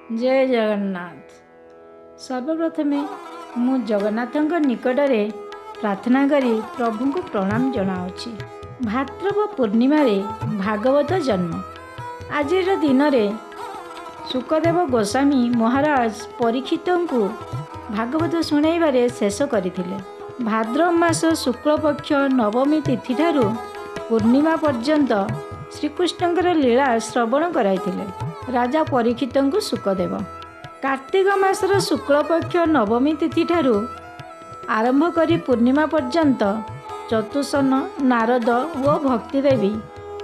जय जगन्नाथ। सर्वप्रथमे मु जगन्नाथ निकटरे प्रार्थना करी प्रभु को प्रणाम जनाऊँगी। भाद्रव पूर्णिमा भागवत जन्म। आज दिन में शुकदेव गोस्वामी महाराज परीक्षित को भागवत शुणाइबारे शेष करथिले। भाद्रव मास शुक्लपक्ष नवमी तिथि ठारू पूर्णिमा पर्यंत श्रीकृष्णकर लीला श्रवण कराइथिले राजा परीक्षित को शुकदेव। कार्तिक मासर शुक्लपक्ष नवमी तिथि ठारू आरंभ करी पूर्णिमा पर्यंत चतुसन नारद व भक्तिदेवी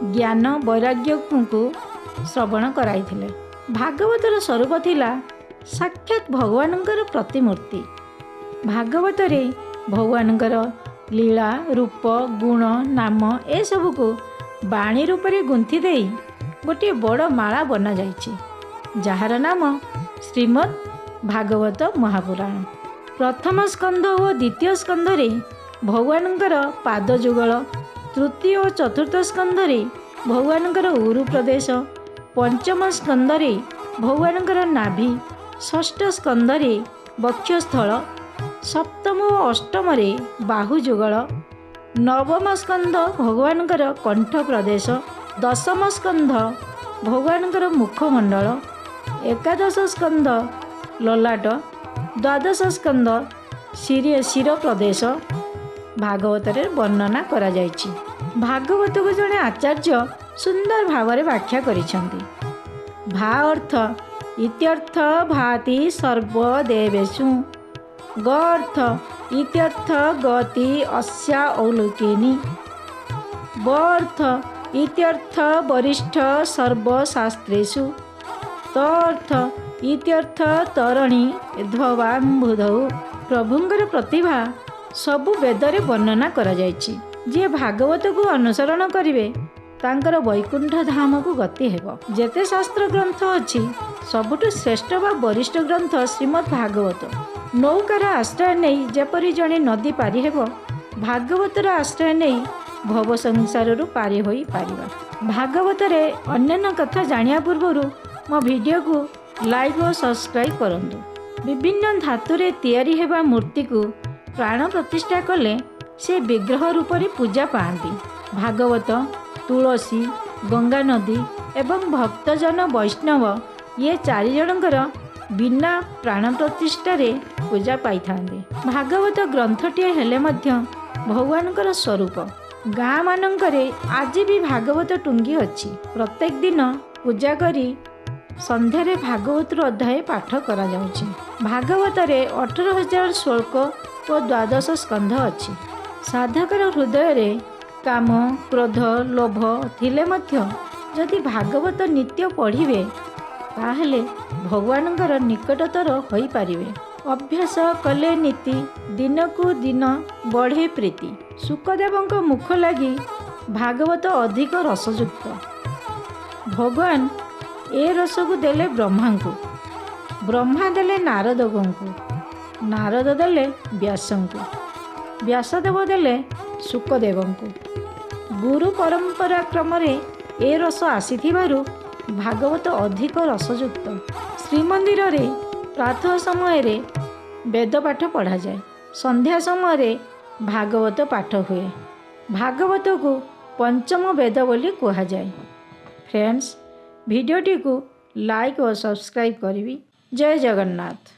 ज्ञान वैराग्य को श्रवण कराइथिले। भागवतर स्वरूप थिला साक्षात भगवानंकर प्रतिमूर्ति। भागवतरे भगवानंकर लीला रूप गुण नाम ए सब को बाणी रूप में गुंथि देई गोटे बड़ माला बना जाइछि, जार नाम श्रीमद् भागवत महापुराण। प्रथम स्कंध और द्वितीय स्कंधरे भगवानंकर पादजुगल, तृतीय और चतुर्थ स्कंधरे भगवानंकर उरु प्रदेश, पंचम स्कंधरे भगवानंकर नाभि, षष्ठ स्कंधरे वक्षस्थल, सप्तम और अष्टम बाहुजुगल, नवम स्कंध भगवानंकर कंठ प्रदेश, दशम स्कंध भगवानंकर मुखमंडल, एकादश स्कंध ललाट, द्वादश स्कंध शिर प्रदेश भागवत वर्णना करा जाइछि। भागवत को जड़े आचार्य सुंदर भाव में व्याख्या करिसेंति। भा अर्थ इत्यर्थ भाति सर्वदेवेषु, ग अर्थ इत्यर्थ गति अस्या औलोकिनी, ब अर्थ इत्यर्थ वरिष्ठ सर्वशास्त्रेषु, त अर्थ इत्यर्थ तरणि ध्ववाम्बुधौ। प्रभुंकर प्रतिभा सबु वेदरे वर्णना करा जाइछि। जे भागवत को अनुसरण करिवे तांकर वैकुंठ धाम को गति हेब। जेते शास्त्र ग्रंथ अछि सबुठु श्रेष्ठ व वरिष्ठ ग्रंथ श्रीमद् भागवत। नौकार आश्रय नहीं जेपरी जड़े नदी पारि हेब, भागवतर आश्रय नहीं भव संसार पारि होई पारिबा। भागवतरे अन्यान्य कथा जानिया पूर्व मो वीडियो को लाइक और सब्सक्राइब करंतु। विभिन्न धातुरे तैयारी हेबा मूर्ति को प्राण प्रतिष्ठा कले से विग्रह रूप में पूजा पाती। भागवत, तुलसी, गंगा नदी एवं भक्तजन वैष्णव ये चारि जनकर बिना प्राण प्रतिष्ठार पूजा पाई थांदे। भागवत ग्रंथटे हेले मध्य भगवानकर स्वरूप। गाँ मानकरे आज भी भागवत टुंगी अच्छी। प्रत्येक दिन पूजा करी संध्यारे भागवत अध्याय पाठ करा जाउछि। भागवतरे 18,000 श्लोक और 12 स्कंध अच्छी। साधकर हृदय रे काम क्रोध लोभ थिले मध्य जदि भागवत नित्य पढ़िबे ताहले भगवानंकर निकटतर होई पारिबे। अभ्यास कले नीति दिन को दिन बढ़े प्रीति। शुकदेवंक मुख लगी भागवत अधिक रसयुक्त। भगवान ए रस को देले ब्रह्मा को, ब्रह्मा देले नारद को, नारद देले व्यास को, व्यासदेव देले शुकदेव को। गुरु परंपरा क्रम ए रस आसीथिबारु भागवत अधिक रसयुक्त। श्रीमंदिर रे प्रातः समय रे वेद पाठ पढ़ा जाए, संध्या समय रे भागवत पाठ हुए। भागवत को पंचम वेद बोली कहा जाए। फ्रेंड्स, वीडियोटी को लाइक और सब्सक्राइब करी। जय जगन्नाथ।